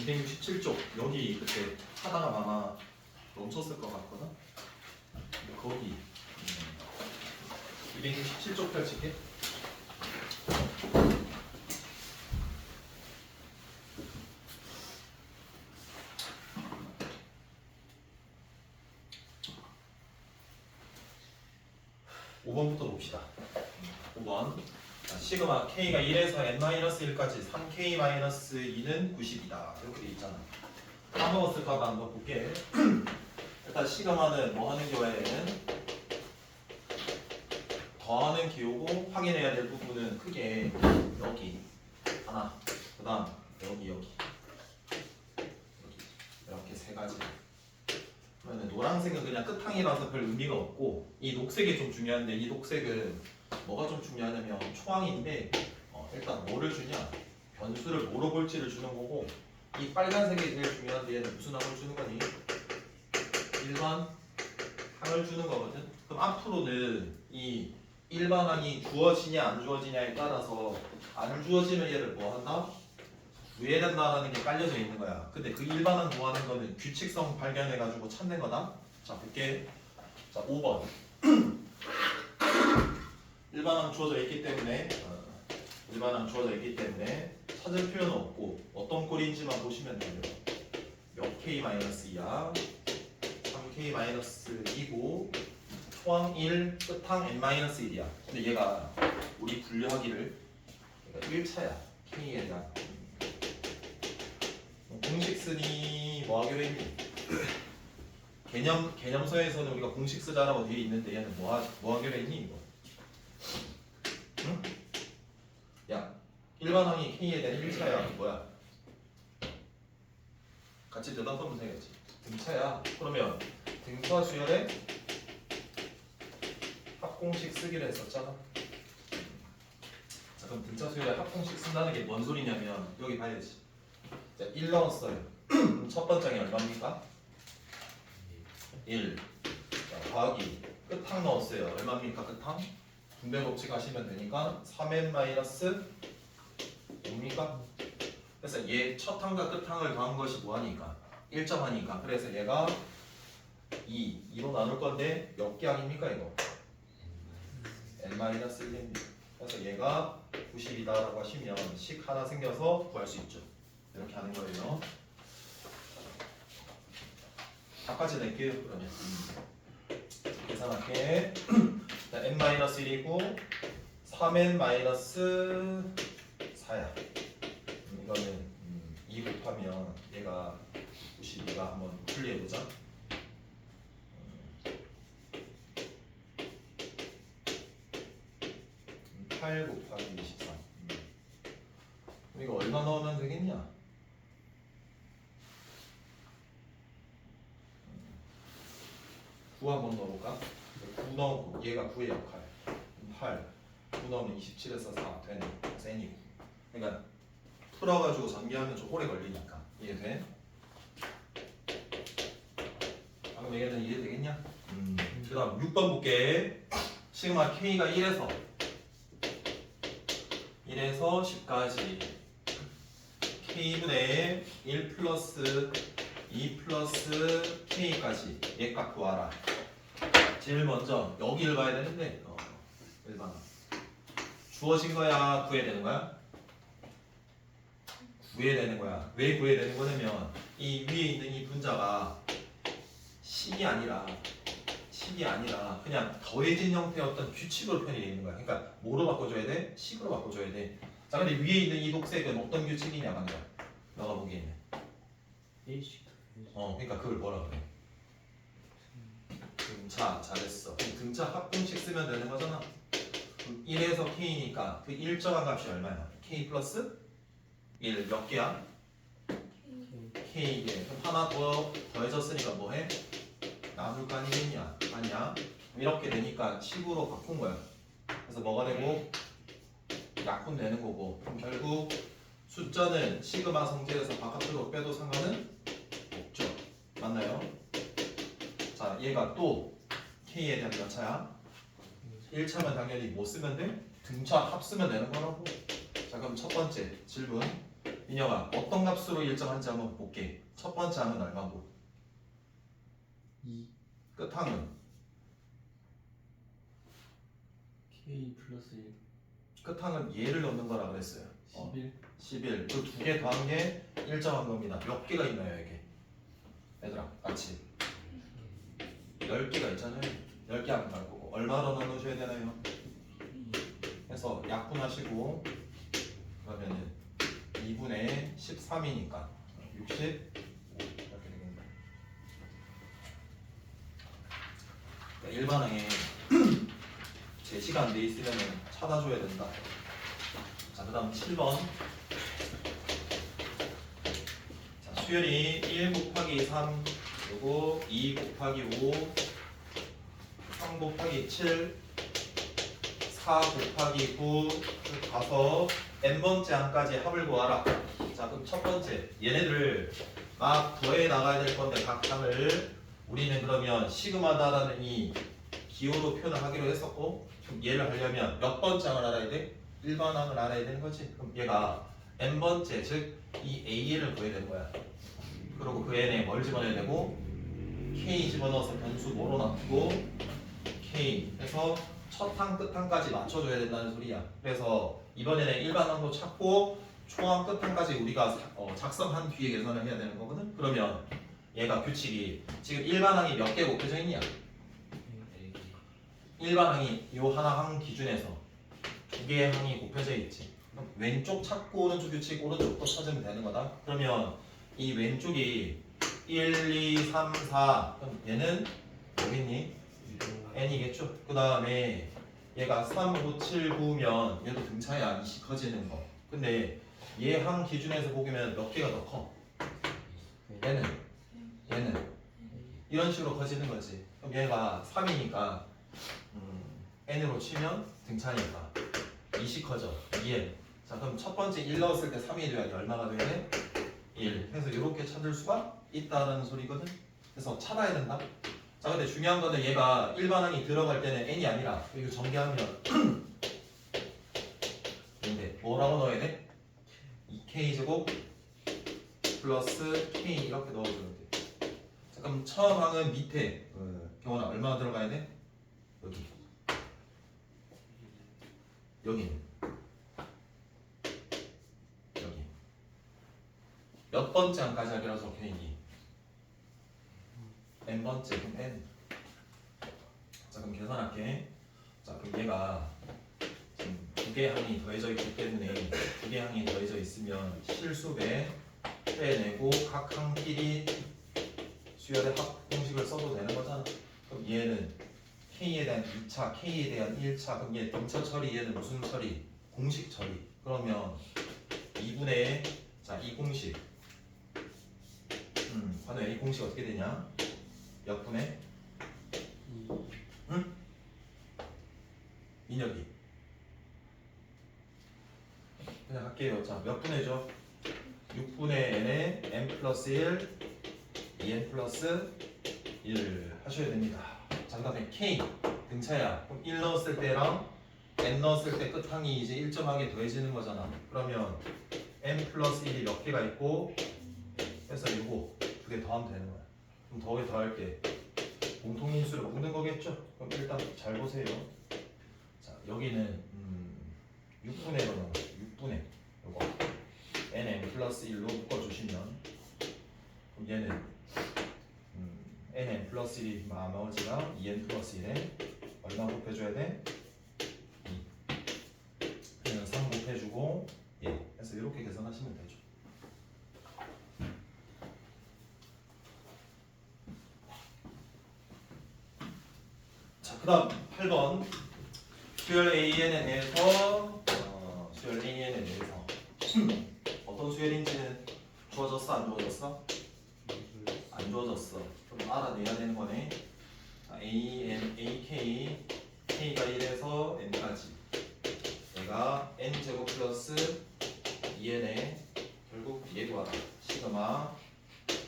267쪽 여기 그때 하다가 아마 멈췄을 것 같거든. 거기 267쪽 펼칠게. (5번부터) 봅시다. 5번 시그마 K가 1에서 n-1까지 3K-2는 90이다 이렇게 돼 있잖아. 까먹었을까봐 한번 볼게. 일단 시그마는 뭐 하는 경우에는 더하는 기호고 확인해야 될 부분은 크게 여기 하나, 그 다음 여기 이렇게 세 가지. 그러면 노란색은 그냥 끝항이라서 별 의미가 없고, 이 녹색이 좀 중요한데, 이 녹색은 뭐가 좀 중요하냐면 초항인데 일단 뭐를 주냐, 변수를 뭐로 볼지를 주는 거고, 이 빨간색이 제일 중요한데 얘는 무슨 항을 주는 거니? 일반 항을 주는 거거든. 그럼 앞으로는 이 일반항이 주어지냐 안 주어지냐에 따라서 안 주어지면 얘를 뭐 한다? 구해낸다라는 게 깔려져 있는 거야. 근데 그 일반항 구하는 거는 규칙성 발견해가지고 찾는 거다. 자 볼게. 자 5번 일반항 주어져 있기 때문에 찾을 필요는 없고 어떤 꼴인지만 보시면 돼요. 몇 K-2야 3K-2고 초항 1, 끝항 n-1이야. 근데 얘가 우리 분류하기를 1차야. K에 대한 공식 쓰니 뭐 하기로 했니? 개념서에서는 우리가 공식 쓰자라고 되어 있는데 얘는 뭐 하기로 했니 이거? 응? 야 일반항이 K에 대한 1차야. 뭐야? 같이 대답하면 해야지. 등차야. 그러면 등차 수열에 합공식 쓰기로 했었잖아. 자 그럼 등차 수열에 합공식 쓴다는 게 뭔 소리냐면 여기 봐야지. 자 1 넣었어요. 첫 번째 항이 얼마입니까? 1. 자 더하기 끝항 넣었어요. 얼마입니까 끝항? 분배 법칙 하시면 되니까 3n-5입니까? 그래서 얘 첫 항과 끝항을 더한 것이 뭐하니까? 1점하니까. 그래서 얘가 2로 나눌 건데 몇 개 항입니까 이거? n-1입니다. 그래서 얘가 90이다라고 하시면 식 하나 생겨서 구할 수 있죠. 이렇게 하는 거예요. 답까지 낼게요. 그러면 계산할게. n-1이고 3n-4야. 이거는 2 곱하면 얘가 92가 한번 분리해보자. 8 곱하기 23. 이거 얼마 넣으면 되겠냐? 9 한번 넣어볼까? 9 넣고 얘가 9의 역할 8 9 넣으면 27에서 4 되네. 세니. 그러니까 풀어가지고 전개하면 좀 오래 걸리니까. 이해돼? 방금 얘기했던 이해되겠냐? 그 다음 6번 볼게. 시그마 K가 1에서 10까지 K분의 1 플러스 2 플러스 K까지 얘 값 구하라. 제일 먼저 여기를 봐야 되는데 일반 주어진 거야 구해야 되는 거야? 구해야 되는 거야. 왜 구해야 되는 거냐면 이 위에 있는 이 분자가 식이 아니라 그냥 더해진 형태의 어떤 규칙으로 편이 되어 있는 거야. 그러니까 뭐로 바꿔줘야 돼? 식으로 바꿔줘야 돼. 자 근데 위에 있는 이 녹색은 어떤 규칙이냐 방금 너가 보기에는 그러니까 그걸 뭐라 그래? 등차. 잘했어. 등차 합공식 쓰면 되는 거잖아. 1에서 K니까 그 일정한 값이 얼마야? K 플러스 1 몇 개야? K개. 그럼 하나 더 더해졌으니까 뭐해? 나눌 거 아니겠냐? 아니야. 이렇게 되니까 식으로 바꾼 거야. 그래서 뭐가 되고 약분 되는 거고. 그럼 결국 숫자는 시그마 성질에서 바깥으로 빼도 상관은 없죠. 맞나요? 자 얘가 또 K에 대한 몇 차야? 1차면 당연히 뭐 쓰면 돼? 등차 합 쓰면 되는 거라고. 자 그럼 첫 번째 질문 민혁아 어떤 값으로 일정한지 한번 볼게. 첫 번째 항은 얼마고? 2 끝항은? K 플러스 1 끝항은 얘를 넣는 거라 그랬어요. 11 11. 그 두 개 더한 게 일정한 겁니다. 몇 개가 있나요 이게? 얘들아 같이 10개가 있잖아요. 10개 안 말고 얼마로 나누셔야 되나요? 해서 약분하시고 그러면은 2분의 13이니까 60 이렇게 되겠네. 그러니까 일반항에 제시가 안 돼 있으면 찾아줘야 된다. 자, 그 다음 7번. 자, 수열이 1 곱하기 3 그리고 2 곱하기 5 3 곱하기 7 4 곱하기 9 가서 n번째 항까지 합을 구하라. 자, 그럼 첫 번째 얘네들을 막 더해 나가야 될 건데 각 항을 우리는 그러면 시그마다라는 이 기호로 표현을 하기로 했었고, 그럼 얘를 하려면 몇 번째 항을 알아야 돼? 일반항을 알아야 되는 거지. 그럼 얘가 n번째 즉 이 AN을 구해야 되는 거야. 그리고 그 n에 뭘 집어넣어야 되고 K 집어넣어서 변수 뭐로 놔두고 K 해서 첫 항 끝항까지 맞춰줘야 된다는 소리야. 그래서 이번에는 일반항도 찾고 초항 끝항까지 우리가 작성한 뒤에 계산을 해야 되는 거거든. 그러면 얘가 규칙이 지금 일반항이 몇 개 곱해져 있냐? 일반항이 요 하나 항 기준에서 두 개의 항이 곱해져 있지. 그럼 왼쪽 찾고 오른쪽 규칙 오른쪽도 찾으면 되는 거다. 그러면 이 왼쪽이 1, 2, 3, 4 그럼 얘는 여기 있니? n이겠죠. 그 다음에 얘가 3, 5, 7, 9면 얘도 등차야 20 커지는 거. 근데 얘 항 기준에서 보면 몇 개가 더 커? 얘는 이런 식으로 커지는 거지. 그럼 얘가 3이니까 n으로 치면 등차니까 20 커져 2n. 자, 그럼 첫 번째 1 넣었을 때 3이 돼야지 얼마가 돼야 돼? 1 해서 이렇게 찾을 수가 있다라는 소리거든. 그래서 찾아야 된다. 자, 근데 중요한 거는 얘가 일반항이 들어갈 때는 n이 아니라 이거 전개하면 근데 뭐라고 넣어야 돼? 2k 제곱 플러스 k 이렇게 넣어주면 돼. 자, 그럼 처음 항은 밑에 경원아 얼마나 들어가야 돼? 여기 몇 번째 항까지 하기로 적혀있니? n번째. 그럼 n. 자, 그럼 계산할게. 자, 그럼 얘가 지금 두 개 항이 더해져 있기 때문에 두 개 항이 더해져 있으면 실수배 빼내고 각 항끼리 수열의 합 공식을 써도 되는 거잖아. 그럼 얘는 K에 대한 2차, K에 대한 1차. 그럼 얘 등차 처리, 얘는 무슨 처리? 공식 처리. 그러면 2분의 자, 이 공식. 관우야, 이 공식 어떻게 되냐? 몇 분의? 응? 민혁이. 그냥 할게요. 자, 몇 분의죠? 6분의 n에 n 플러스 1, 2n 플러스 1 하셔야 됩니다. 자, 그 다음에 k 등차야. 그럼 1 넣었을 때랑 n 넣었을 때 끝항이 이제 일정하게 더해지는 거잖아. 그러면 n 플러스 1이 몇 개가 있고 해서 이거 두 개 더하면 되는 거야. 그럼 더할 때 공통인수를 묶는 거겠죠? 그럼 일단 잘 보세요. 자, 여기는 6분의 거는 6분의 요거 nn 플러스 1로 묶어주시면 그럼 얘는 nn 플러스 1이 나머지가 2n 플러스 1에 얼마 곱해줘야 돼? 2. 그냥 3 곱해주고 해서 이렇게 계산하시면 되죠. 자, 그 다음 8번 수열 AN에 대해서 수열 AN에 대해서 어떤 수열인지는 주어졌어? 안 주어졌어? 안 주어졌어. 좀 알아내야 되는 거네. 자, AN, AK, K가 1에서 N까지 얘가 N제곱 플러스 2N에 결국 얘도 알아. 시그마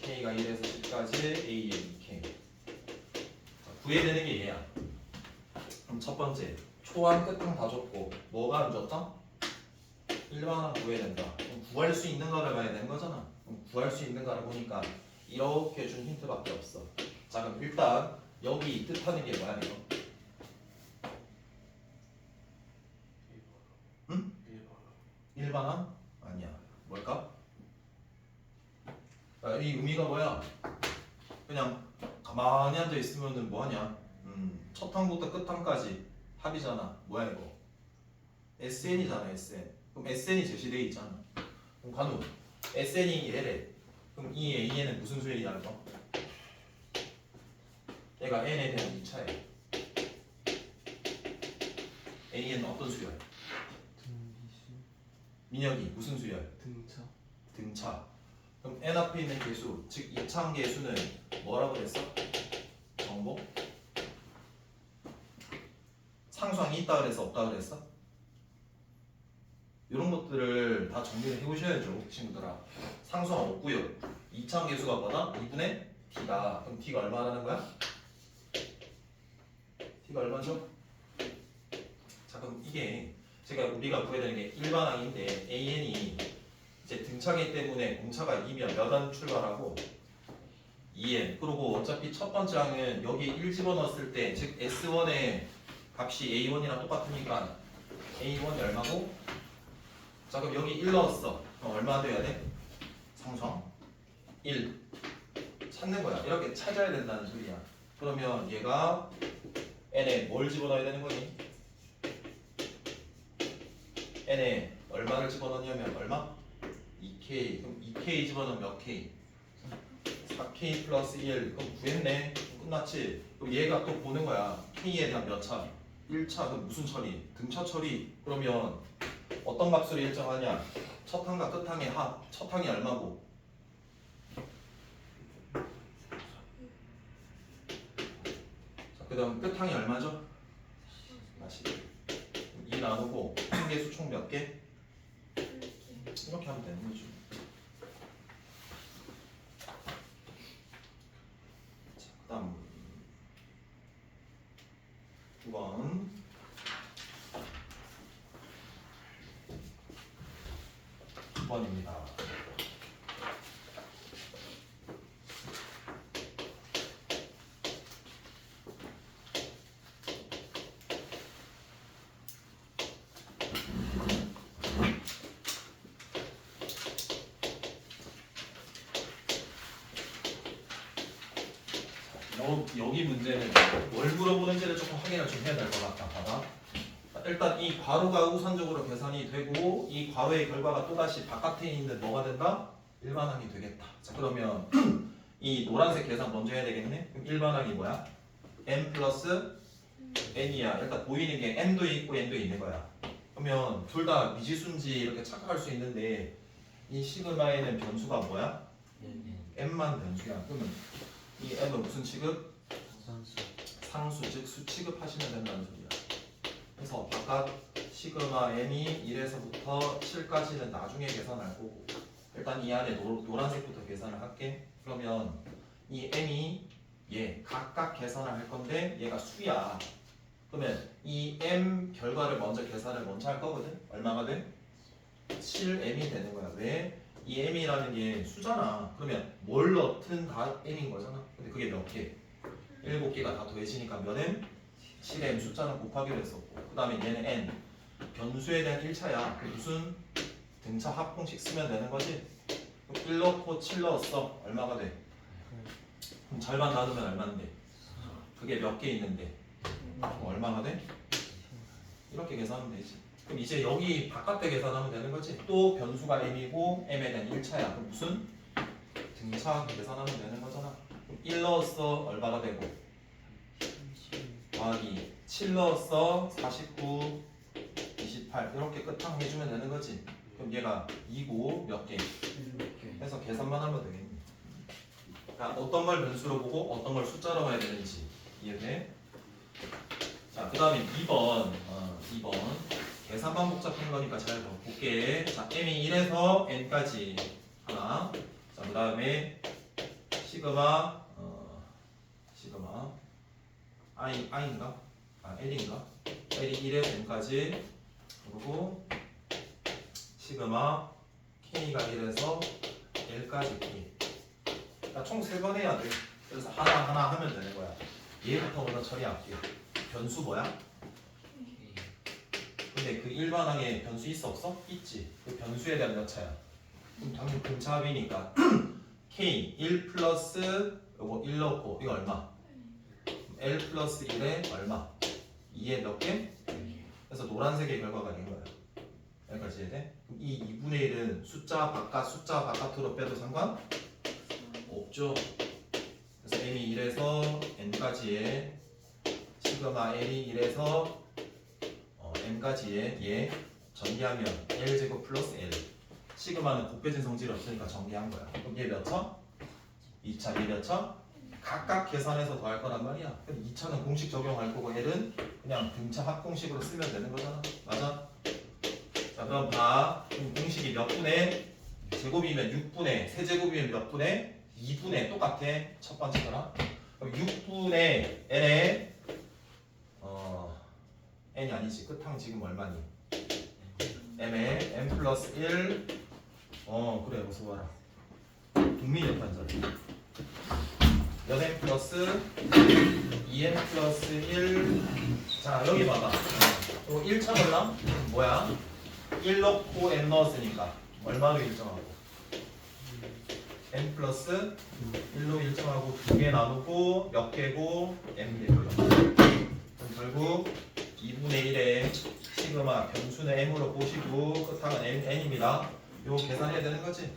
K가 1에서 10까지 AN, K. 자, 구해야 되는 게 얘야. 그럼 첫 번째 초항 끝항 다 줬고 뭐가 안 줬다? 일반항 구해야 된다. 그럼 구할 수 있는가를 봐야 되는 거잖아. 그럼 구할 수 있는가를 보니까 이렇게 준 힌트밖에 없어. 자 그럼 일단 여기 뜻하는 게 뭐야 이거? 응? 일반항? 아니야. 뭘까? 아, 이 의미가 뭐야? 그냥 가만히 앉아 있으면은 뭐하냐? 첫 항부터 끝 항까지 합이잖아. 뭐야 이거? SN이잖아 SN. 그럼 SN이 제시돼 있잖아. 그럼 간우 SN이 얘래. 그럼 이 AN은 무슨 수열이라는 거? 얘가 N에 대한 2차야. AN은 어떤 수열? 등기수 민혁이 무슨 수열? 등차 등차. 그럼 N 앞에 있는 개수, 즉 이차항 개수는 뭐라고 그랬어? 정보? 상수항이 있다 그랬어? 없다 그랬어? 이런 것들을 다 정리를 해보셔야죠 친구들아. 상수항 없고요. 이차항 개수가 뭐다? 2분의 T다. 그럼 T가 얼마라는 거야? T가 얼마죠? 자 그럼 이게 제가 우리가 구해야 되는 게 일반항인데 AN이 이제 등차기 때문에 공차가 2면 몇 안 출발하고 2n. 그리고 어차피 첫 번째 항은 여기 1 집어넣었을 때 즉 S1의 값이 A1이랑 똑같으니까 A1이 얼마고? 자 그럼 여기 1 넣었어. 그럼 얼마 돼야 돼? 상수항 1 찾는 거야. 이렇게 찾아야 된다는 소리야. 그러면 얘가 n에 뭘 집어넣어야 되는 거니? n에 얼마를 집어넣냐면 얼마? 2k. 그럼 2k 집어넣으면 몇 k? 4k 플러스 1. 그럼 구했네. 그럼 끝났지. 그럼 얘가 또 보는 거야. k에 대한 몇 차? 1차. 그럼 무슨 처리? 등차 처리. 그러면 어떤 값으로 일정하냐? 첫 항과 끝 항의 합. 첫 항이 얼마고? 자, 그 다음 끝 항이 얼마죠? 40. 2 나누고 항계수 총 몇 개? 이렇게 하면 되는 거죠. 자, 그 다음 9번. 입니다. 여기 문제는 뭘 물어보는지를 조금 확인을 좀 해야 될 것 같다. 봐봐. 일단 이 괄호가 우선적으로 계산이 되고 이 괄호의 결과가 또다시 바깥에 있는 뭐가 된다? 일반항이 되겠다. 자 그러면 이 노란색 계산 먼저 해야 되겠네. 그럼 일반항이 뭐야? n 플러스 n이야. 일단 보이는 게 n도 있고 n도 있는 거야. 그러면 둘 다 미지수인지 이렇게 착각할 수 있는데 이 시그마에는 변수가 뭐야? n만 변수야. 그러면 이 n은 무슨 취급? 상수 상수, 즉 수 취급하시면 된다는 소리야. 그래서 바깥 시그마 n이 1에서부터 7까지는 나중에 계산할 거고 일단 이 안에 노란색부터 계산을 할게. 그러면 이 n이 얘 각각 계산을 할 건데 얘가 수야. 그러면 이 m 결과를 먼저 계산을 먼저 할 거거든. 얼마가 돼? 7m이 되는 거야. 왜? 이 m이라는 게 수잖아. 그러면 뭘 넣든 다 m인 거잖아. 근데 그게 몇 개? 7개가 다 더해지니까 몇 m? 7m 숫자는 곱하기로 했었고 그 다음에 얘는 n 변수에 대한 1차야. 무슨 등차 합공식 쓰면 되는 거지. 1 넣고 7 넣었어. 얼마가 돼? 그럼 절반 나누면 얼마인데? 그게 몇 개 있는데? 얼마가 돼? 이렇게 계산하면 되지. 그럼 이제 여기 바깥에 계산하면 되는 거지. 또 변수가 m이고 m에 대한 1차야. 그럼 무슨? 등차 계산하면 되는 거잖아. 그럼 1 넣었어. 얼마가 되고? 더하기 7 넣었어. 49 28 이렇게 끝항 해주면 되는 거지. 그럼 얘가 2고 몇 개? 해서 계산만 하면 되겠네. 그러니까 어떤 걸 변수로 보고 어떤 걸 숫자로 봐야 되는지 이해돼? 자, 그 다음에 2번 2번 계산만 복잡한 거니까 잘 볼게. 자, m이 1에서 n까지 하나. 자, 그 다음에 시그마 시그마 i인가? l인가? l이 1에서 n까지. 그리고 시그마 K가 1에서 L까지 K. 그러니까 총 3번 해야 돼. 그래서 하나 하면 되는 거야. 얘부터 먼저 처리할게. 변수 뭐야? 근데 그 일반항에 변수 있어 없어? 있지. 그 변수에 대한 몇 차야? 그럼 당연히 분차합이니까 K 1 플러스 요거 1 넣고 이거 얼마? L 플러스 1에 얼마? 2에 몇 개? 그래서 노란색의 결과가 된 거야. 여기까지 이해돼? 그럼 이 2분의 1은 숫자 바깥으로 빼도 상관? 없죠. 그래서 m이 1에서 n까지의 시그마 L이 1에서 n까지의 얘 전개하면 L제곱 플러스 L. 시그마는 곱해진 성질이 없으니까 전개한 거야. 그럼 얘 몇 차? 2차. 얘 몇 차? 각각 계산해서 더할 거란 말이야. 그럼 2차는 공식 적용할 거고 L은 그냥 등차 합공식으로 쓰면 되는 거잖아. 맞아? 자 그럼 봐. 그럼 공식이 몇 분의 제곱이면 6분의 세제곱이면 몇 분의 2분의 똑같아. 첫 번째 거랑. 그럼 6분의 n에 n이 아니지. 끝항 지금 얼마니? m에 n 플러스 1 그래 어서 봐라. 분명히 옆반절 몇 n 플러스 2n 플러스 1. 자 여기 봐봐. 요 1차 걸랑 뭐야? 1 넣고 n 넣었으니까 얼마로 일정하고? n 플러스 1로 일정하고 2개 나누고 몇 개고 n 개고요. 그럼 결국 2분의 1에 시그마 변수는 m으로 보시고 끝항은 n입니다. 이거 계산해야 되는 거지?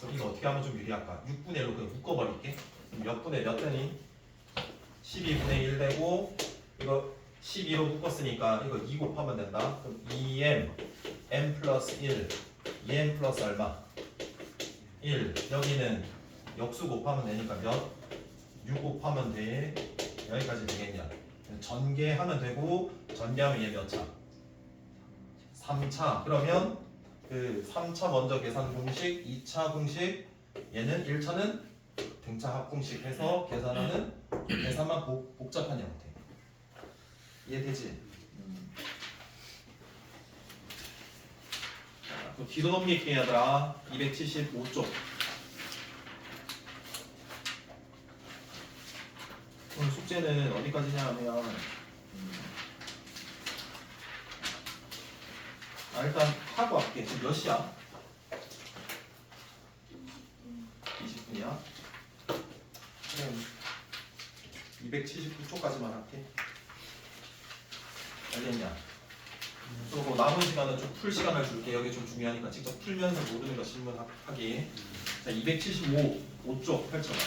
그럼 이거 어떻게 하면 좀 유리할까? 6분의 1로 그냥 묶어버릴게. 몇 분의 몇 되니? 12분의 1 되고 이거 12로 묶었으니까 이거 2 곱하면 된다. 그럼 2m m 플러스 1 2m 플러스 얼마? 1. 여기는 역수 곱하면 되니까 몇? 6 곱하면 돼. 여기까지 되겠냐? 전개하면 되고 전개하면 얘 몇 차? 3차. 그러면 그 3차 먼저 계산 공식, 2차 공식, 얘는 1차는 등차 합공식 해서 계산하는 계산만 복잡한 형태. 이해되지? 또 뒤로 넘길게 얘들아. 275쪽. 오늘 숙제는 어디까지냐 하면 일단 하고 할게. 지금 몇 시야? 20분이야? 그럼 279초까지만 할게. 알겠냐? 그리고 남은 시간은 좀 풀 시간을 줄게. 여기 좀 중요하니까 직접 풀면서 모르는 거 질문하기. 자, 275쪽 펼쳐봐.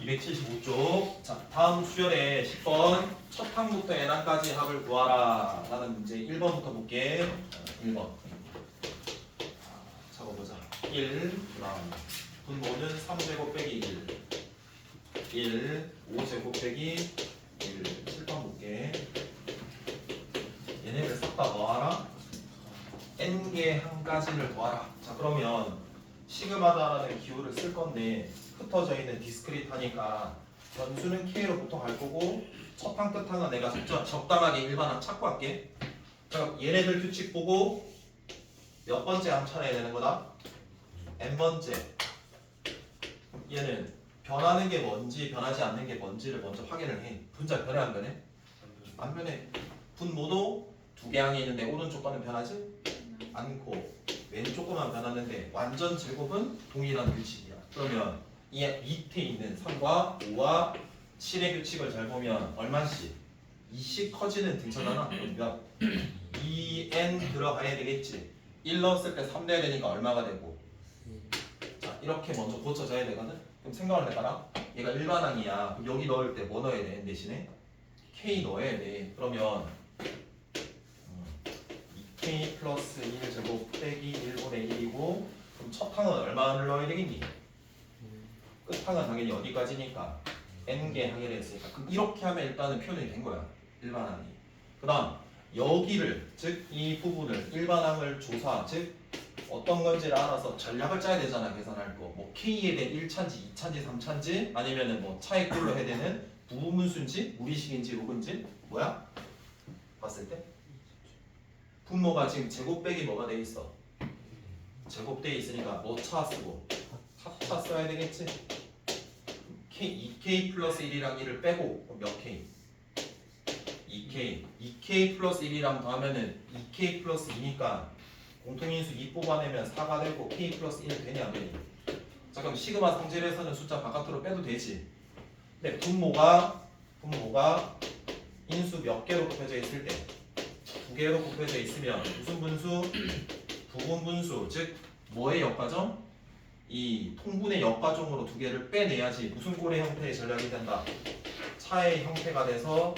275쪽. 자, 다음 수열의 10번 첫 항부터 n항까지 합을 구하라 라는 문제 1번부터 볼게. 1번 적어보자. 1 그다음 분모는 3제곱 빼기 1 5제곱 빼기 1 7번 볼게. 얘네를 싹 다 뭐하라? n개 항까지를 더하라. 자 그러면 시그마다라는 기호를 쓸 건데 흩어져 있는 디스크릿하니까 변수는 k로 보통 할 거고 첫 항 끝 항은 내가 적당하게 일반항 찾고 할게. 자 얘네들 규칙 보고 몇 번째 항 찾아야 되는 거다? n번째. 얘는 변하는 게 뭔지 변하지 않는 게 뭔지를 먼저 확인을 해. 분자 변해 안 변해? 안 변해. 분모도 두 개 항이 있는데 오른쪽 거는 변하지 않고 왼쪽 거만 변하는데 완전 제곱은 동일한 규칙이야. 그러면 이 밑에 있는 3과 5와 7의 규칙을 잘 보면 얼마씩? 2씩 커지는 등차잖아. 그럼 2n 들어가야 되겠지. 1 넣었을 때 3 돼야 되니까 얼마가 되고. 자 이렇게 먼저 고쳐져야 되거든. 그럼 생각을 해봐라. 얘가 일반항이야. 그럼 여기 넣을 때 뭐 넣어야 돼? 대신에 k 넣어야 돼. 그러면 2k 플러스 1제곱 빼기 1분의 1이고 그럼 첫 항은 얼마를 넣어야 되겠니? 끝항은 당연히 어디까지니까 n개 항이라 했으니까 그럼 이렇게 하면 일단은 표현이 된 거야. 일반항이. 그 다음 여기를 즉 이 부분을 일반항을 조사 즉 어떤 건지를 알아서 전략을 짜야 되잖아. 계산할 거. 뭐 k에 대한 1차인지 2차인지 3차인지 아니면은 뭐 차의 꼴로 해야 되는 부분수인지 무리식인지 로그인지 뭐야? 봤을 때? 분모가 지금 제곱 빼기 뭐가 돼 있어? 제곱돼 있으니까 뭐 차 쓰고 합차 써야 되겠지? K, 2K 플러스 1이랑 1을 빼고 몇 K? 2K 2K 플러스 1이랑 더하면은 2K 플러스 2니까 공통인수 2 뽑아내면 4가 되고 K 플러스 1 되냐 안 되니? 자 그럼 시그마 성질에서는 숫자 바깥으로 빼도 되지. 근데 분모가 인수 몇 개로 곱해져 있을 때 2개로 곱해져 있으면 무슨 분수? 부분 분수, 즉 뭐의 역과점? 이 통분의 역과점으로 2개를 빼내야지 무슨 꼴의 형태의 전략이 된다? 차의 형태가 돼서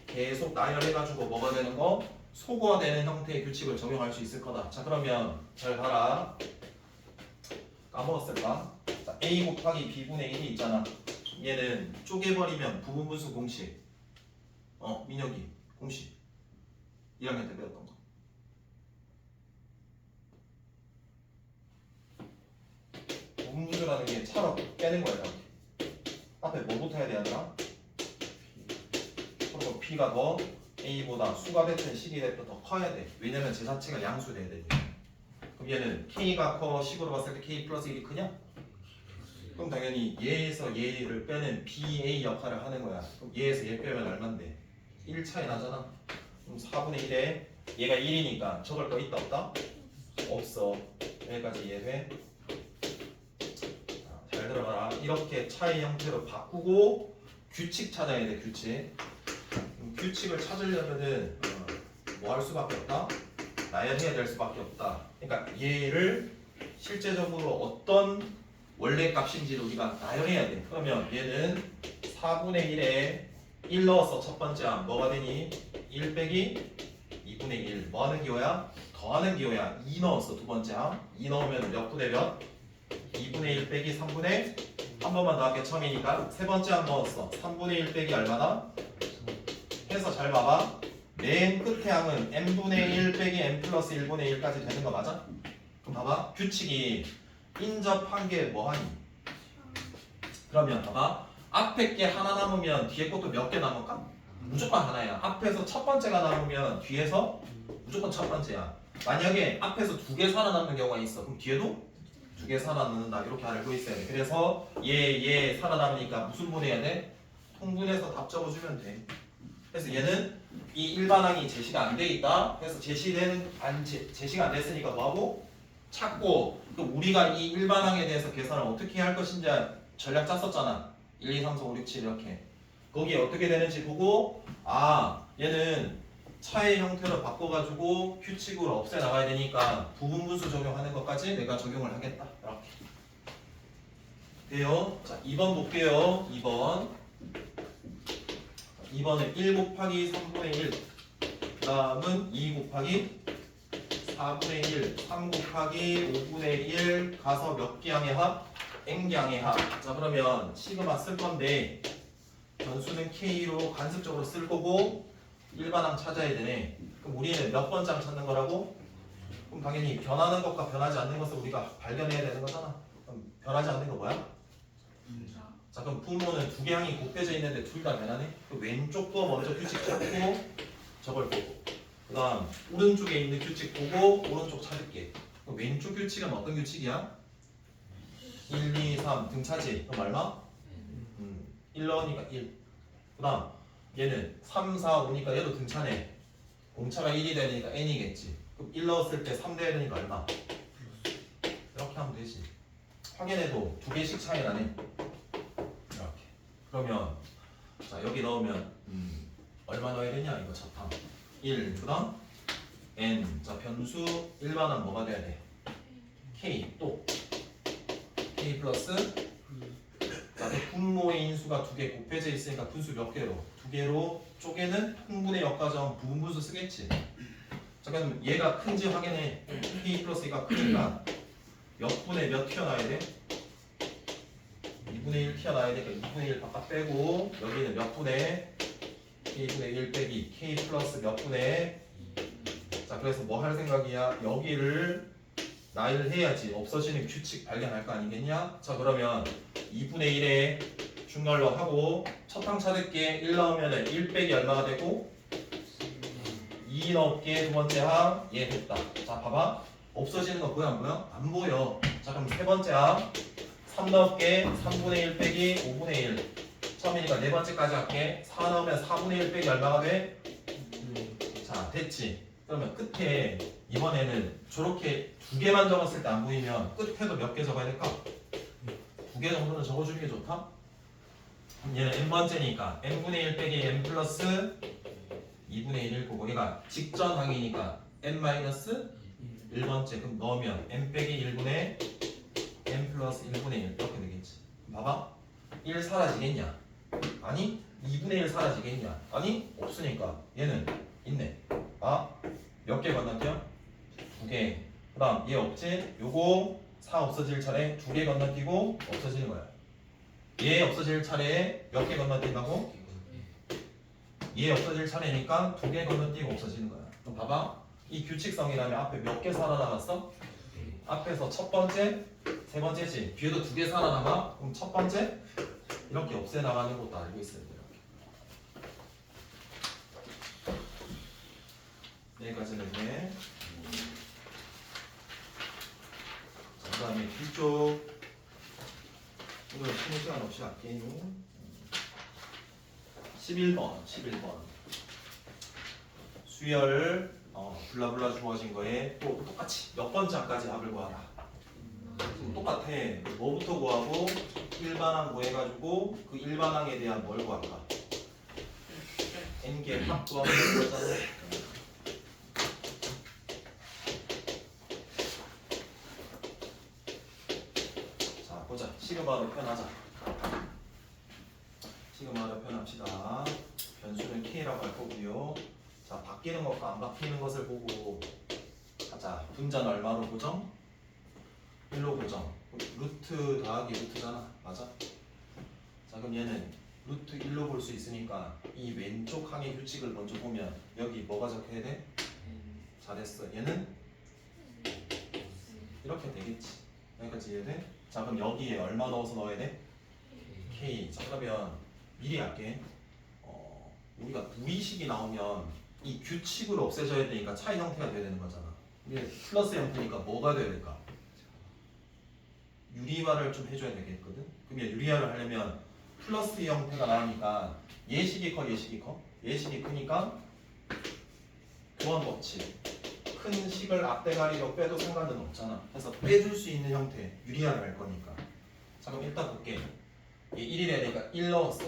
계속 나열해가지고 뭐가 되는 거? 소거되는 형태의 규칙을 적용할 수 있을 거다. 자 그러면 잘 봐라. 까먹었을까? 자, A 곱하기 B분의 1이 있잖아. 얘는 쪼개버리면 부분분수 공식. 민혁이 공식 1학년 때 배웠던 거. 부분분수라는 게 차로 빼는 거야. 이렇게. 앞에 뭐부터 해야 되나? 그리고 B가 더 A보다 수가 됐든 식이 됐든 더 커야 돼. 왜냐면 제 자체가 양수돼야 되니까. 그럼 얘는 K가 커 식으로 봤을 때 K 플러스 1이 크냐? 그럼 당연히 얘에서 얘를 빼는 BA 역할을 하는 거야. 그럼 얘에서 얘 빼면 얼만데? 1 차이 나잖아. 그럼 4분의 1에 얘가 1이니까 적을 거 있다 없다? 없어. 여기까지 이해돼? 잘 들어봐라. 이렇게 차의 형태로 바꾸고 규칙 찾아야 돼. 규칙을 찾으려면은 뭐 할 수밖에 없다? 나열해야 될 수밖에 없다. 그러니까 얘를 실제적으로 어떤 원래 값인지를 우리가 나열해야 돼. 그러면 얘는 4분의 1에 1 넣어서 첫 번째 항 뭐가 되니? 1 빼기 2분의 1 뭐 하는 기호야? 더하는 기호야. 2 넣었어 두 번째 항. 2 넣으면 몇 분의 몇? 2분의 1 빼기 3분의 한 번만 더 할게. 처음이니까 세 번째 항 넣었어. 3분의 1 빼기 얼마나? 해서 잘 봐봐. 맨 끝에 항은 n분의 1 빼기 n 플러스 1분의 1까지 되는 거 맞아? 그럼 봐봐. 규칙이 인접한 게 뭐하니? 그러면 봐봐. 앞에 게 하나 남으면 뒤에 것도 몇 개 남을까? 무조건 하나야. 앞에서 첫 번째가 남으면 뒤에서 무조건 첫 번째야. 만약에 앞에서 2개 살아남는 경우가 있어. 그럼 뒤에도 2개 살아남는다. 이렇게 알고 있어야 돼. 그래서 얘 살아남으니까 무슨 분해야 돼? 통분해서 답 적어주면 돼. 그래서 얘는 이 일반항이 제시가 안 돼 있다. 그래서 제시가 안 됐으니까 뭐하고? 찾고 또 우리가 이 일반항에 대해서 계산을 어떻게 할 것인지 전략 짰었잖아. 1, 2, 3, 4, 5, 6, 7 이렇게. 거기에 어떻게 되는지 보고 얘는 차의 형태로 바꿔가지고 규칙으로 없애 나가야 되니까 부분분수 적용하는 것까지 내가 적용을 하겠다. 이렇게. 돼요? 자, 2번 볼게요. 2번은 1 곱하기 3분의 1 그 다음은 2 곱하기 4분의 1 3 곱하기 5분의 1 가서 몇 개항의 합? n개항의 합. 자 그러면 시그마 쓸 건데 변수는 k로 간습적으로 쓸 거고 일반항 찾아야 되네. 그럼 우리는 몇 번째 항 찾는 거라고? 그럼 당연히 변하는 것과 변하지 않는 것을 우리가 발견해야 되는 거잖아. 그럼 변하지 않는 거 뭐야? 자 그럼 분모는 2개 항이 곱해져 있는데 둘 다 변하네? 그 왼쪽 거 먼저 규칙 찾고 저걸 보고 그 다음 오른쪽에 있는 규칙 보고 오른쪽 찾을게. 그럼 왼쪽 규칙은 어떤 규칙이야? 1, 2, 3 등차지. 그럼 얼마? 1 넣으니까 1. 그 다음 얘는 3, 4, 5니까 얘도 등차네. 공차가 1이 되니까 n이겠지. 그럼 1 넣었을 때 3 되니까 얼마? 이렇게 하면 되지. 확인해도 2개씩 차이 나네. 이렇게. 그러면 자 여기 넣으면 얼마 넣어야 되냐? 이거 자탕 1 그 다음 n. 자 변수 일반항 뭐가 돼야 돼? k 또 k 플러스 자 분모의 인수가 2개 곱해져 있으니까 분수 몇 개로? 2개로 쪼개는 통분의 역과점 부분분수 쓰겠지. 자 그럼 얘가 큰지 확인해. k 플러스 2가 크니까 몇 분의 몇 튀어나와야 돼? 2분의 1 튀어나와야 되니까 2분의 1 바깥 빼고 여기는 몇 분의 k분의 1 빼기 k 플러스 몇 분의 자 그래서 뭐 할 생각이야? 여기를 나열해야지 없어지는 규칙 발견할 거 아니겠냐? 자 그러면 2분의 1에 중괄호 하고 첫 항 찾을게. 1 넣으면 1 빼기 얼마가 되고? 2 2 넣을게 두 번째 항. 예, 됐다. 자, 봐봐. 없어지는 거 보여 안 보여? 안 보여. 자, 그럼 세 번째 항. 3 넣을게 3분의 1 빼기 5분의 1. 처음이니까 네 번째까지 할게. 4 넣으면 4분의 1 빼기 얼마가 돼? 자, 됐지. 그러면 끝에 이번에는 저렇게 두 개만 적었을 때 안 보이면 끝에도 몇 개 적어야 될까? 두 개 정도는 적어주는 게 좋다. 그럼 얘는 n번째니까 n분의 1 빼기 n 플러스 2분의 1일 거고 얘가 직전 항이니까 n 마이너스 1번째. 그럼 넣으면 n 빼기 1분의 n 플러스 1분의 1 이렇게 되겠지. 봐봐. 1 사라지겠냐? 아니. 2분의 1 사라지겠냐? 아니. 없으니까 얘는 있네. 아, 몇 개 건너뛰어? 두 개. 그 다음 얘 없지? 요거 4 없어질 차례 두 개 건너뛰고 없어지는 거야. 얘 없어질 차례에 몇 개 건너뛴다고? 얘 없어질 차례니까 두 개 건너뛰고 없어지는 거야. 그럼 봐봐. 이 규칙성이라면 앞에 몇 개 살아남았어? 앞에서 첫 번째, 세 번째지. 뒤에도 두 개 살아남아? 그럼 첫 번째 이렇게 없애 나가는 것도 알고 있어야 돼. 여기까지는 돼. 자, 그 다음에 뒤쪽 이거 쉬는 시간 없이 할게요. 11번 수열 블라블라 주어진 거에 또 똑같이 몇 번째 항까지 합을 구하라. 똑같아. 뭐부터 구하고 일반항 구해가지고 그 일반항에 대한 뭘 구할까? n개 합 구하면 되는 거잖아. 보자. 시그마로 표현하자. 시그마로 표현합시다. 변수는 k라고 할 거고요. 자, 바뀌는 것과 안 바뀌는 것을 보고 가자. 분자는 얼마로 고정? 1로 고정. 루트 더하기 루트잖아. 맞아? 자, 그럼 얘는 루트 1로 볼 수 있으니까 이 왼쪽 항의 규칙을 먼저 보면 여기 뭐가 적혀야 돼? 잘했어. 얘는 이렇게 되겠지. 여기까지 이해돼? 자, 그럼 여기에 얼마 넣어서 넣어야 돼? K. 자, 그러면 미리 할게. 우리가 무의식이 나오면 이 규칙을 없애줘야 되니까 차이 형태가 돼야 되는 거잖아. 이게 플러스 형태니까 뭐가 돼야 될까? 유리화를 좀 해줘야 되겠거든. 그러면 유리화를 하려면 플러스 형태가 나오니까 예식이 커, 예식이 커? 예식이 크니까 교환 법칙. 큰 식을 앞대가리로 빼도 상관은 없잖아. 그래서 빼줄 수 있는 형태 유리화를 할 거니까. 자, 그럼 일단 볼게. 얘 1이 해야 되니까 1 넣었어.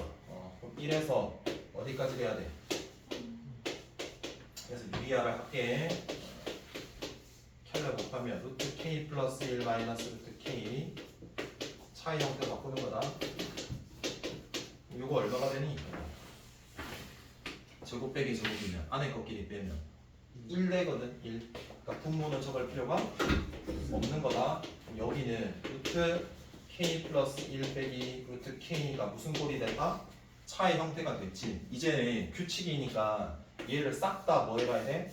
그럼 1에서 어디까지 해야 돼? 그래서 유리화를 할게. 켤레 곱하면 루트 k 플러스 1 마이너스 루트 k 차이 형태 바꾸는 거다. 이거 얼마가 되니? 제곱 빼기 제곱이면 안에 것끼리 빼면 1 되거든. 1. 그러니까 분모는 적을 필요가 없는 거다. 여기는 루트 k 플러스 1 빼기 루트 k가 무슨 꼴이 될까? 차의 형태가 됐지. 이제 규칙이니까 얘를 싹 다 뭐 해봐야 돼?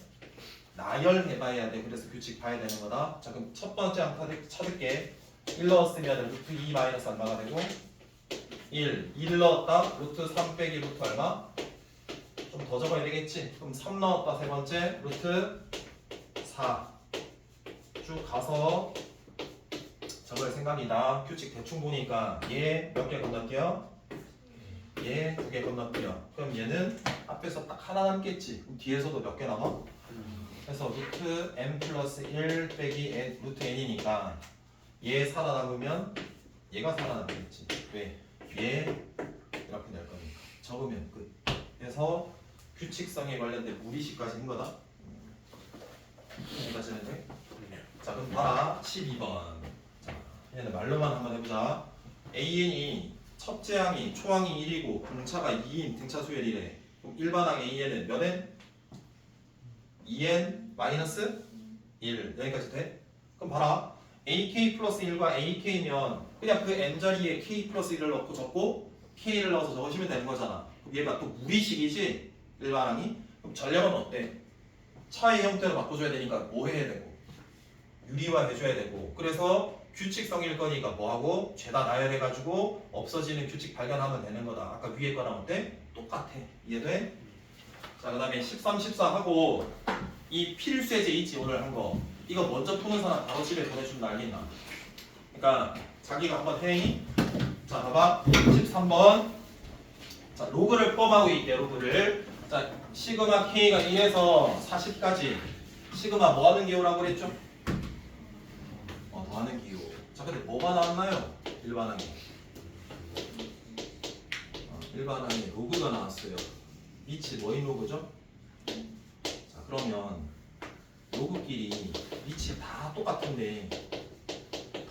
나열해봐야 돼. 그래서 규칙 봐야 되는 거다. 자, 그럼 첫 번째 항 찾을게. 1 넣었으면 루트 2 마이너스 얼마가 되고 1 넣었다. 루트 3 빼기 루트 얼마? 좀 더 적어야 되겠지. 그럼 3 넣었다. 세 번째 루트 4 쭉 가서 적을 생각이다. 규칙 대충 보니까 얘 몇 개 건너뛰어? 얘 두 개 건너뛰어. 그럼 얘는 앞에서 딱 하나 남겠지. 그럼 뒤에서도 몇 개 남아? 그래서 루트 n 플러스 1 빼기 n, 루트 n이니까 얘 살아남으면 얘가 살아남겠지. 왜? 얘 이렇게 될 거니까. 적으면 끝. 그래서 규칙성에 관련된 무리식까지 한 거다. 여기까지는 돼? 자, 그럼 봐라. 12번. 자, 얘는 말로만 한번 해보자. AN이 첫째 항이 초항이 1이고 등차가 2인 등차 수열이래. 그럼 일반항 AN은 몇 n? 2n 마이너스 1. 여기까지 돼? 그럼 봐라. AK 플러스 1과 AK면 그냥 그 n 자리에 K 플러스 1을 넣고 적고 K를 넣어서 적으시면 되는 거잖아. 그럼 얘가 또 무리식이지? 일반항이? 그럼 전략은 어때? 차의 형태로 바꿔줘야 되니까 뭐 해야 되고 유리화 해줘야 되고. 그래서 규칙성일 거니까 뭐하고 죄다 나열해가지고 없어지는 규칙 발견하면 되는 거다. 아까 위에 거랑 어때? 똑같아. 이해돼? 자, 그 다음에 13, 14 하고 이 필수의 JH 오늘 한 거 이거 먼저 푸는 사람 바로 집에 보내주면 난리나. 그러니까 자기가 한번 해. 자 봐봐 13번. 자 로그를 뻔하고 있대. 로그를. 자 시그마 K가 1에서 40까지 시그마 뭐 하는 기호라고 그랬죠? 더하는 기호. 자 근데 뭐가 나왔나요? 일반항이. 일반항에 로그가 나왔어요. 밑이 뭐인 로그죠? 자 그러면 로그끼리 밑이 다 똑같은데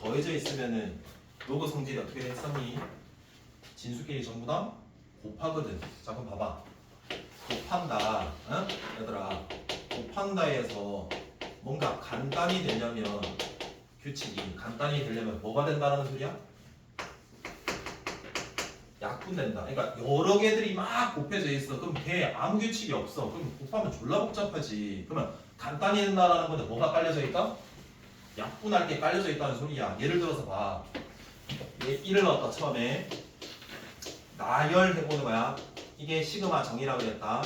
더해져 있으면은 로그 성질이 어떻게 됐었니? 진수끼리 전부 다 곱하거든. 자 그럼 봐봐. 곱한다. 응? 얘들아 곱한다에서 뭔가 간단히 되려면 규칙이 간단히 되려면 뭐가 된다는 소리야? 약분된다. 그러니까 여러 개들이 막 곱해져 있어. 그럼 걔 아무 규칙이 없어. 그럼 곱하면 졸라 복잡하지. 그러면 간단히 된다라는 건데 뭐가 깔려져 있다? 약분할 게 깔려져 있다는 소리야. 예를 들어서 봐. 얘 1을 넣었다 처음에. 나열해보는 거야. 이게 시그마 정의라고 그랬다.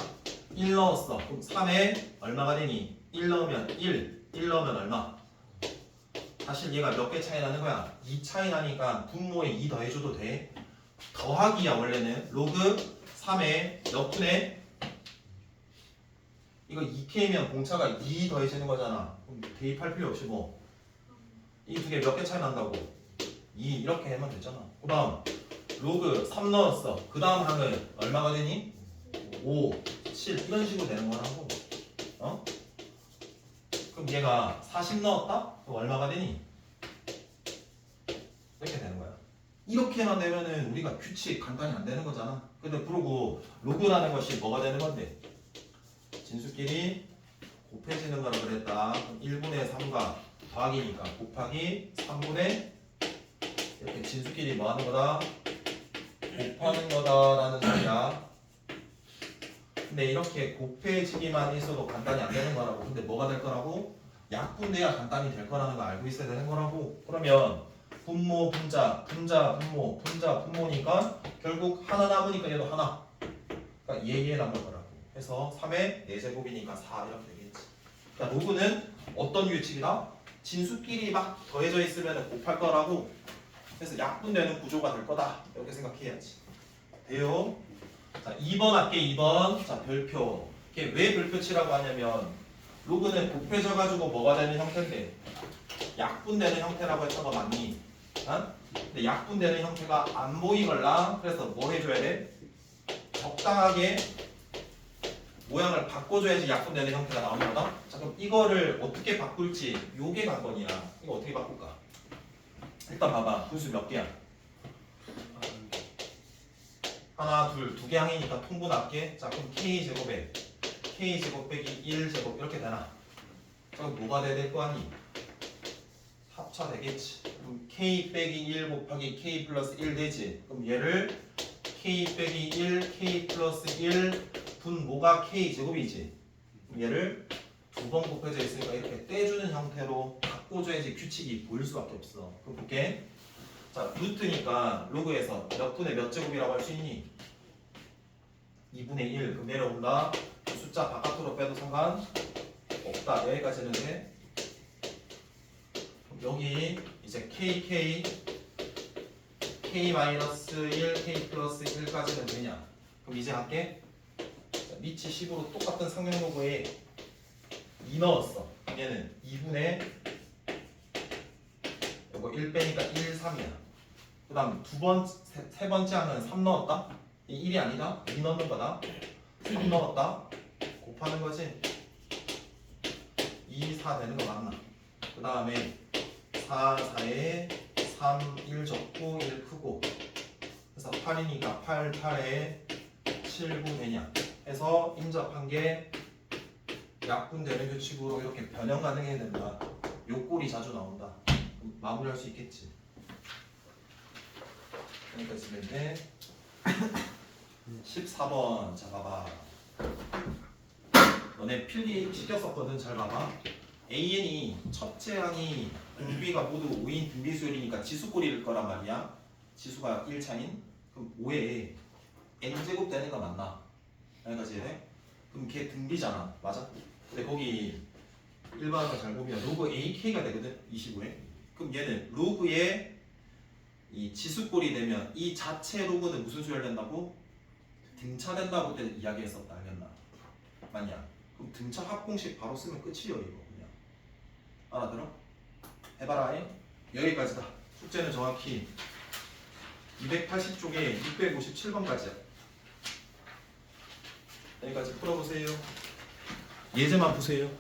1 넣었어. 그럼 3에 얼마가 되니? 1 넣으면 1. 1 넣으면 얼마? 사실 얘가 몇 개 차이 나는 거야? 2 차이 나니까 분모에 2 더해줘도 돼. 더하기야 원래는. 로그 3에 몇 분의? 이거 2K면 공차가 2 더해지는 거잖아. 그럼 대입할 필요 없이 뭐 이 두 개 몇 개 차이 난다고? 2 이렇게 하면 되잖아. 그 다음 로그 3 넣었어. 그 다음 항은 얼마가 되니? 5, 7 이런 식으로 되는 거라고. 그럼 얘가 40 넣었다? 그럼 얼마가 되니? 이렇게 되는 거야. 이렇게만 되면은 우리가 규칙 간단히 안 되는 거잖아. 근데 그러고 로그라는 것이 뭐가 되는 건데? 진수끼리 곱해지는 거라 그랬다. 1분의 3과 더하기니까 곱하기 3분의 이렇게 진수끼리 뭐 하는 거다? 곱하는 거다라는 소리야. 근데 이렇게 곱해지기만 있어도 간단히 안 되는 거라고. 근데 뭐가 될 거라고? 약분돼야 간단히 될 거라는 거 알고 있어야 되는 거라고. 그러면 분모, 분자, 분자, 분모, 분자, 분모니까 결국 하나 남으니까 얘도 하나. 그러니까 얘 남을 거라고. 해서 3의 4제곱이니까 4 이렇게 되겠지. 그러니까 로그는 어떤 규칙이다? 진수끼리 막 더해져 있으면 곱할 거라고. 그래서 약분되는 구조가 될 거다. 이렇게 생각해야지. 돼요? 자, 2번 할게. 2번. 자, 별표. 이게 왜 별표치라고 하냐면 로그는 곱해져가지고 뭐가 되는 형태인데 약분되는 형태라고 했던 거 맞니? 근데 약분되는 형태가 안 보이걸라. 그래서 뭐 해줘야 돼? 적당하게 모양을 바꿔줘야지 약분되는 형태가 나오는 거다. 자 그럼 이거를 어떻게 바꿀지 요게 관건이야. 이거 어떻게 바꿀까? 일단 봐봐. 분수 몇 개야? 하나, 둘, 두 개 항이니까 통분할게. 자 그럼 K제곱에 K제곱 빼기 1제곱 이렇게 되나? 자 그럼 뭐가 돼야 될 거 아니? 합차 되겠지. 그럼 K 빼기 1 곱하기 K 플러스 1 되지. 그럼 얘를 K 빼기 1 K 플러스 1 분모가 K제곱이지. 그럼 얘를 두 번 곱해져 있으니까 이렇게 떼주는 형태로 바꿔줘야지 규칙이 보일 수밖에 없어. 그럼 볼게. 자 루트니까 로그에서 몇 분의 몇 제곱이라고 할 수 있니? 2분의 1. 그럼 내려온다. 숫자 바깥으로 빼도 상관 없다. 여기까지 했는데 여기 이제 KK K-1 K 플러스 1까지는 되냐? 그럼 이제 할게. 밑이 10으로 똑같은 상형 로그에 2 넣었어. 얘는 2분의 요거 1 빼니까 1, 3이야. 그 다음 세 번째 항은 3 넣었다. 이 1이 아니다. 2 넣는 거다. 3 넣었다. 곱하는 거지. 2, 4 되는 거 맞나? 그 다음에 4, 4에 3, 1 적고 1 크고 그래서 8이니까 8, 8에 7, 9 되냐 해서 인접한 게 약분되는 규칙으로 이렇게 변형 가능해야 된다. 요 꼴이 자주 나온다. 마무리할 수 있겠지. 여기까지 쓰면 돼. 14번 자 봐봐. 너네 필기 시켰었거든. 잘 봐봐. AN이 첫째 항이 공비가 모두 5인 등비수열이니까 지수꼴일 거란 말이야. 지수가 1차인 그럼 5에 n제곱 되는 거 맞나? 여기까지 해? 그럼 걔 등비잖아. 맞아? 근데 거기 일반화가 잘 보면 로그 AK가 되거든 25에. 그럼 얘는 로그의 이 지수꼴이 되면 이 자체 로그는 무슨 수열 된다고? 등차 된다고 그때 이야기했었다. 알겠나? 맞냐? 그럼 등차 합공식 바로 쓰면 끝이에요 이거 그냥. 알아들어? 해봐라. 여기까지다. 숙제는 정확히 280쪽에 657번까지야. 여기까지 풀어보세요. 예제만 보세요.